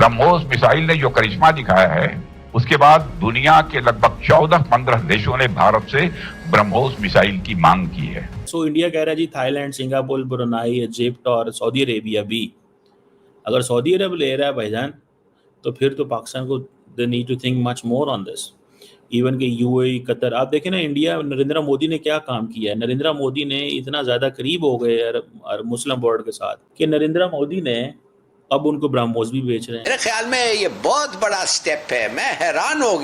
BrahMos missile ने जो करिश्मा दिखाया है, उसके बाद दुनिया के लगभग 14-15 देशों ने भारत से ब्रह्मोस मिसाइल की मांग की है। इंडिया कह रहा है जी थाईलैंड, सिंगापुर, ब्रुनाई, इजिप्ट और सऊदी अरेबिया भी। अगर सऊदी अरब ले रहा है भाईजान, तो फिर तो पाकिस्तान को they need to think much more on this. Even के यूएई, कतर, आप देखें ना, इंडिया, नरेंद्र मोदी ने क्या काम किया है। नरेंद्र मोदी ने इतना ज़्यादा करीब हो गए और मुस्लिम वर्ल्ड के साथ कि नरेंद्र मोदी ने अब उनको ब्रह्मोस भी बेच रहे हैं। मेरे ख्याल में ये बहुत बड़ा स्टेप है। मैं हैरान हो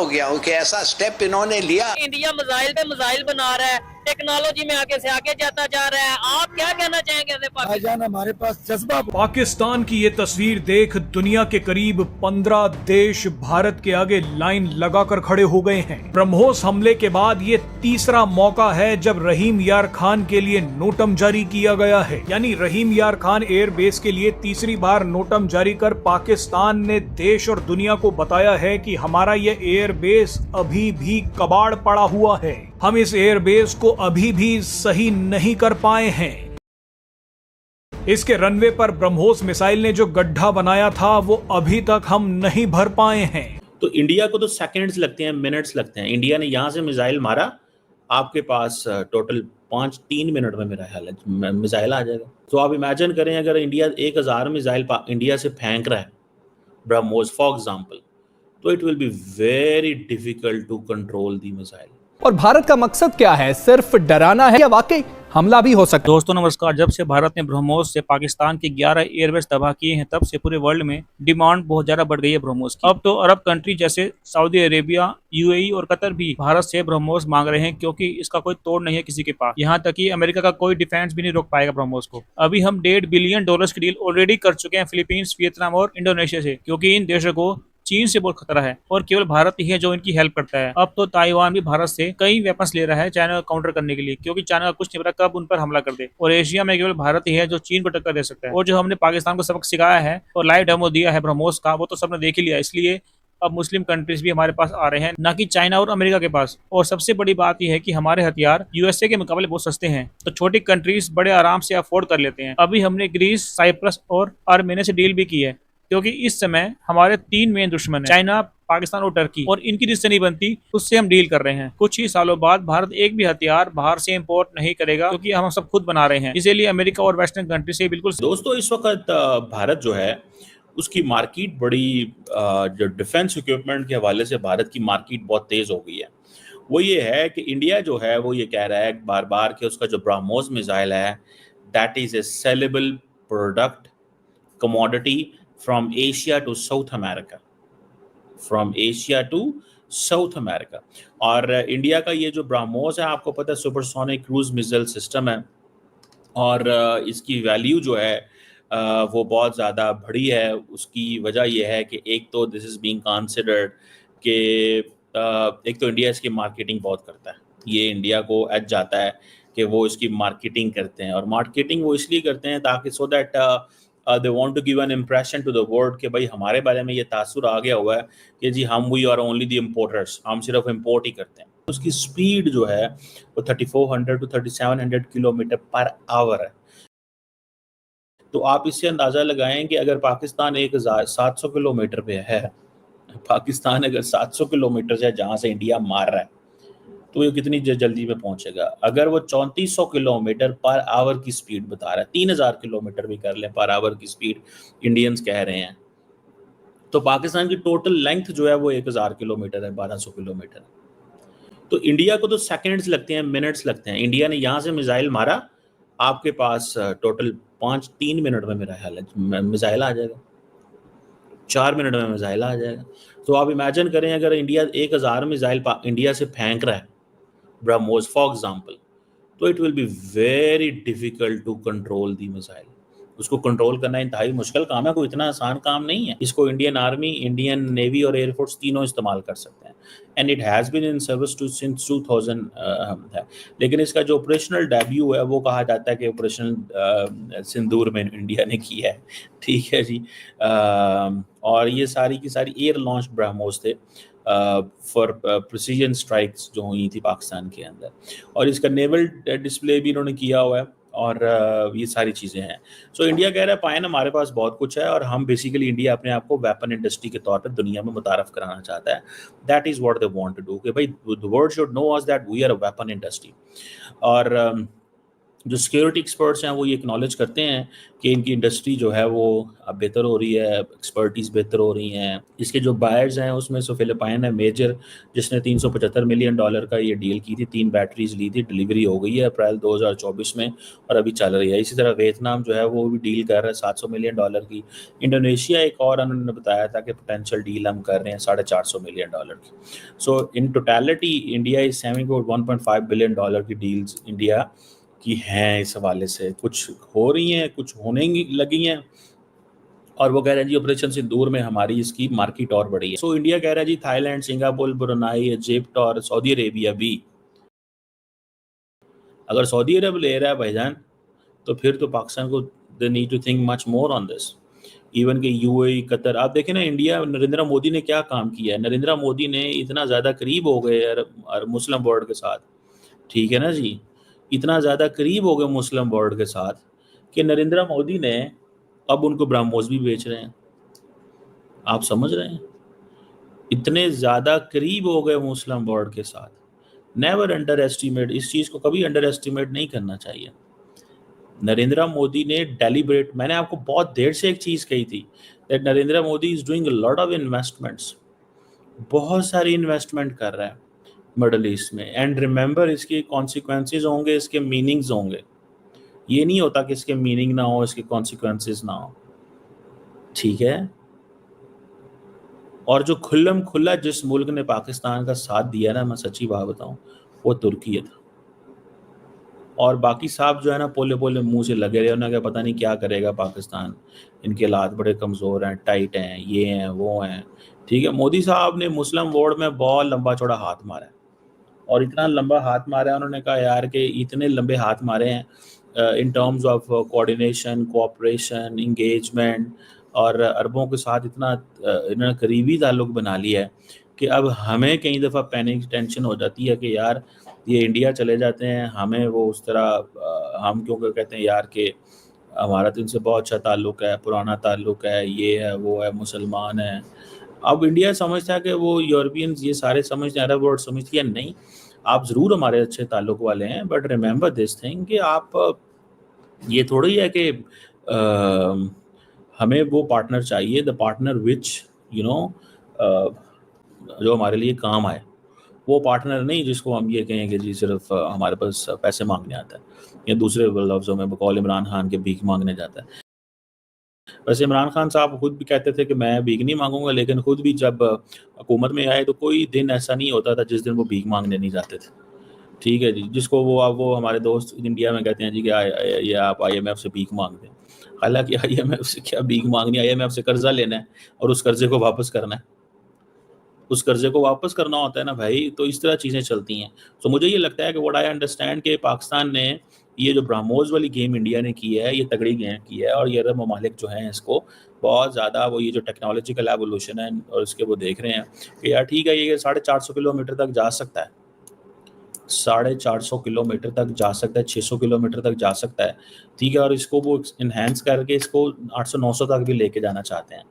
गया हूँ कि ऐसा स्टेप इन्होंने लिया। इंडिया मिसाइल पे मिसाइल बना रहा है, टेक्नोलॉजी में आगे से आगे जाता जा रहा है। आप क्या कहना चाहेंगे? भाईजान हमारे पास जज्बा। पाकिस्तान की ये तस्वीर देख दुनिया के करीब 15 देश भारत के आगे लाइन लगाकर खड़े हो गए हैं। ब्रह्मोस हमले के बाद ये तीसरा मौका है जब रहीम यार खान के लिए नोटम जारी किया गया है। यानी रहीम यार खान एयरबेस के लिए तीसरी बार नोटम जारी कर पाकिस्तान ने देश और दुनिया को बताया है कि हमारा ये एयरबेस अभी भी कबाड़ पड़ा हुआ है। हम इस एयरबेस को अभी भी सही नहीं कर पाए हैं। इसके रनवे पर ब्रह्मोस मिसाइल ने जो गड्ढा बनाया था वो अभी तक हम नहीं भर पाए हैं। तो इंडिया को तो सेकंड्स लगते हैं, मिनट्स लगते हैं। इंडिया ने यहाँ से मिसाइल मारा, आपके पास टोटल 3 मिनट में मेरा ख्याल है मिसाइल आ जाएगा। तो आप इमेजिन करें अगर इंडिया 1000 मिसाइल इंडिया से फेंक रहा है ब्रह्मोस फॉर एग्जाम्पल, तो it will be very difficult to control the missile. और भारत का मकसद क्या है? सिर्फ डराना है या वाकई हमला भी हो सकता है? दोस्तों नमस्कार। जब से भारत ने ब्रह्मोस से पाकिस्तान के 11 एयरबेस तबाह किए हैं, तब से पूरे वर्ल्ड में डिमांड बहुत ज्यादा बढ़ गई है ब्रह्मोस की। अब तो अरब कंट्री जैसे सऊदी अरेबिया, यूएई और कतर भी भारत से ब्रह्मोस मांग रहे हैं, क्योंकि इसका कोई तोड़ नहीं है किसी के पास। यहाँ तक कि अमेरिका का कोई डिफेंस भी नहीं रोक पाएगा ब्रह्मोस को। अभी हम $1.5 बिलियन की डील ऑलरेडी कर चुके हैं फिलीपींस, वियतनाम और इंडोनेशिया से, क्योंकि इन देशों को चीन से बहुत खतरा है और केवल भारत ही है जो इनकी हेल्प करता है। अब तो ताइवान भी भारत से कई वेपन्स ले रहा है चाइना को काउंटर करने के लिए, क्योंकि चाइना का कुछ नहीं पता कब उन पर हमला कर दे। और एशिया में केवल भारत ही है जो चीन को टक्कर दे सकता है। और जो हमने पाकिस्तान को सबक सिखाया है और लाइव डेमो दिया है ब्रह्मोस का, वो तो सबने देख ही लिया। इसलिए अब मुस्लिम कंट्रीज भी हमारे पास आ रहे हैं, ना कि चाइना और अमेरिका के पास। और सबसे बड़ी बात यह है कि हमारे हथियार यूएसए के मुकाबले बहुत सस्ते हैं, तो छोटी कंट्रीज बड़े आराम से अफोर्ड कर लेते हैं। अभी हमने ग्रीस, साइप्रस और आर्मेनिया से डील भी की है, क्योंकि इस समय हमारे 3 मेन दुश्मन हैं, चाइना, पाकिस्तान और टर्की, और इनकी जिससे नहीं बनती उससे हम डील कर रहे हैं। कुछ ही सालों बाद भारत एक भी हथियार बाहर से इंपोर्ट नहीं करेगा, क्योंकि हम सब खुद बना रहे हैं। इसीलिए अमेरिका और वेस्टर्न कंट्री से बिल्कुल। दोस्तों इस वक्त भारत जो है उसकी मार्केट बड़ी, जो डिफेंस इक्विपमेंट के हवाले से भारत की मार्केट बहुत तेज हो गई है। वो ये है कि इंडिया जो है वो ये कह रहा है बार बार कि उसका जो ब्रह्मोस मिसाइल है that is a saleable product, commodity from Asia to South America, और इंडिया का ये जो ब्रह्मोस है, आपको पता है सुपरसोनिक क्रूज मिसाइल सिस्टम है, और इसकी वैल्यू जो है वो बहुत ज़्यादा बड़ी है। उसकी वजह यह है कि एक तो दिस इज़ बीइंग कंसिडर्ड कि एक तो इंडिया इसकी मार्केटिंग बहुत करता है। ये इंडिया को एज जाता है कि वो इसकी मार्केटिंग करते हैं, और मार्केटिंग वो इसलिए करते हैं ताकि so that they want to give an impression to the world कि भाई हमारे बारे में ये तासुर आ गया हुआ है कि जी हम we are only the importers, हम सिर्फ इम्पोर्ट ही करते हैं। उसकी स्पीड जो है वो 3400 to 3700 किलोमीटर पर आवर है। तो आप इससे अंदाज़ा लगाएं कि अगर पाकिस्तान 1700 किलोमीटर पे है, पाकिस्तान अगर 700 किलोमीटर से जहाँ से इंडिया मार रहा है, तो ये कितनी जल्दी में पहुंचेगा। अगर वो 3400 किलोमीटर पर आवर की स्पीड बता रहा है, 3000 किलोमीटर भी कर ले पर आवर की स्पीड इंडियंस कह रहे हैं, तो पाकिस्तान की टोटल लेंथ जो है वो 1000 किलोमीटर है, 1200 किलोमीटर। तो इंडिया को तो सेकंड्स लगते हैं, मिनट्स लगते हैं। इंडिया ने यहाँ से मिसाइल मारा, आपके पास टोटल 3 मिनट में मेरा ख्याल है मिसाइल आ जाएगा, 4 मिनट में मिसाइल आ जाएगा। तो आप इमेजिन करें अगर इंडिया 1000 मिसाइल इंडिया से फेंक रहा है ब्रह्मोस फॉर एग्जाम्पल, तो it will be very difficult to control the missile. उसको कंट्रोल करना इंतहाई मुश्किल काम है, कोई इतना आसान काम नहीं है। इसको इंडियन आर्मी, इंडियन नेवी और एयरफोर्स तीनों इस्तेमाल कर सकते हैं, and it has been in service too since 2000 है। लेकिन इसका जो ऑपरेशनल डेब्यू है वो कहा जाता है कि ऑपरेशन सिंदूर में इंडिया ने किया है, ठीक है जी। और ये सारी की सारी एयर लॉन्च ब्रह्मोस थे फॉर प्रिसीजन स्ट्राइक्स जो हुई थी पाकिस्तान के अंदर। और इसका नेवल डिस्प्ले भी इन्होंने किया हुआ है, और ये सारी चीज़ें हैं। सो इंडिया कह रहा है पायन हमारे पास बहुत कुछ है और हम बेसिकली इंडिया अपने आप को वेपन इंडस्ट्री के तौर पे दुनिया में मुतारफ़ कराना चाहता है। That is what they want to do कि भाई the world should know us that we are a weapon industry. और जो सिक्योरिटी एक्सपर्ट्स हैं वो ये एक्नॉलेज करते हैं कि इनकी इंडस्ट्री जो है वो अब बेहतर हो रही है, एक्सपर्टीज़ बेहतर हो रही हैं। इसके जो बायर्स हैं उसमें से फिलिपाइन है मेजर, जिसने $375 मिलियन का ये डील की थी, 3 बैटरीज ली थी, डिलीवरी हो गई है अप्रैल 2024 में और अभी चल रही है। इसी तरह वियतनाम जो है वो भी डील कर रहा है $700 मिलियन की। इंडोनेशिया एक और उन्होंने बताया था कि पोटेंशियल डील हम कर रहे हैं $450 मिलियन की। So in totality India is having about $1.5 billion की डील्स इंडिया की हैं। इस हवाले से कुछ हो रही हैं, कुछ होने लगी हैं और वो कह रहे हैं जी ऑपरेशन सिंदूर में हमारी इसकी मार्केट और बढ़ी है। सो इंडिया कह रहा है जी थाईलैंड, सिंगापुर, ब्रुनाई, इजिप्ट और सऊदी अरेबिया भी। अगर सऊदी अरब ले रहा है भाईजान तो फिर तो पाकिस्तान को they need to think much more on this. Even के यूएई, कतर, आप देखें ना इंडिया, नरेंद्र मोदी ने क्या काम किया है। नरेंद्र मोदी ने इतना ज़्यादा करीब हो गए मुस्लिम वर्ल्ड के साथ, ठीक है ना जी, इतना ज़्यादा करीब हो गए मुस्लिम वर्ल्ड के साथ कि नरेंद्र मोदी ने अब उनको ब्रह्मोस भी बेच रहे हैं। आप समझ रहे हैं, इतने ज़्यादा करीब हो गए मुस्लिम वर्ल्ड के साथ। नेवर अंडर एस्टिमेट, इस चीज़ को कभी अंडर एस्टिमेट नहीं करना चाहिए। नरेंद्र मोदी ने डेलिब्रेट, मैंने आपको बहुत देर से एक चीज़ कही थी that Narendra Modi is doing a lot of investments, बहुत सारी इन्वेस्टमेंट कर रहा है मिडल ईस्ट में। एंड रिमेंबर इसके कॉन्सिक्वेंसेज होंगे, इसके मीनिंग्स होंगे। ये नहीं होता कि इसके मीनिंग ना हो, इसके कॉन्सिक्वेंसेज ना हो, ठीक है। और जो खुल्लम खुल्ला जिस मुल्क ने पाकिस्तान का साथ दिया ना, मैं सच्ची बात बताऊं, वो तुर्की था। और बाकी साहब जो है ना पोले पोले मुंह से लगे रहे, उन्हें क्या पता नहीं क्या करेगा पाकिस्तान, इनके हालात बड़े कमज़ोर हैं, टाइट हैं, ये हैं वो हैं, ठीक है। मोदी साहब ने मुस्लिम वर्ल्ड में बहुत लंबा चौड़ा हाथ मारा है और इतना लंबा हाथ मारा है, उन्होंने कहा यार कि इतने लंबे हाथ मारे हैं in terms of coordination, cooperation, engagement, और अरबों के साथ इतना इन्होंने करीबी ताल्लुक बना लिया है कि अब हमें कई दफ़ा पैनिक टेंशन हो जाती है कि यार ये इंडिया चले जाते हैं, हमें वो उस तरह हम क्योंकि कहते हैं यार कि हमारा तो इनसे बहुत अच्छा ताल्लुक है, पुराना ताल्लुक है, ये है वो है, मुसलमान है। अब इंडिया समझता है कि वो यूरोपियंस ये सारे समझते हैं, अरब वर्ल्ड समझती है नहीं, आप ज़रूर हमारे अच्छे ताल्लुक वाले हैं, बट रिमेंबर दिस थिंग कि आप ये थोड़ी है कि हमें वो पार्टनर चाहिए, the partner which you know जो हमारे लिए काम आए, वो पार्टनर नहीं जिसको हम ये कहें कि जी सिर्फ हमारे पास पैसे मांगने आता है या दूसरे लफ्ज़ों में बकौल इमरान खान के भीख मांगने जाता है। वैसे इमरान खान साहब खुद भी कहते थे कि मैं भीख नहीं मांगूंगा, लेकिन खुद भी जब हुकूमत में आए तो कोई दिन ऐसा नहीं होता था जिस दिन वो भीख मांगने नहीं जाते थे, ठीक है जी। जिसको वो हमारे दोस्त इंडिया में कहते हैं जी कि ये आप IMF से भीख मांग दें। हालांकि IMF से क्या भीख मांगनी है, IMF से कर्जा लेना है और उस कर्जे को वापस करना है, उस कर्जे को वापस करना होता है ना भाई। तो इस तरह चीज़ें चलती हैं। तो मुझे ये लगता है कि व्हाट आई अंडरस्टैंड कि पाकिस्तान ने ये जो ब्रह्मोस वाली गेम इंडिया ने की है, ये तगड़ी गेम की है और ये अरब ममालिक जो हैं इसको बहुत ज़्यादा वो ये जो टेक्नोलॉजिकल एवोल्यूशन है और इसके वो देख रहे हैं कि यार ठीक है ये 450 किलोमीटर तक जा सकता है, 450 किलोमीटर तक जा सकता है, 600 किलोमीटर तक जा सकता है, ठीक है। और इसको वो इन्हेंस करके इसको 800-900 तक भी लेके जाना चाहते हैं।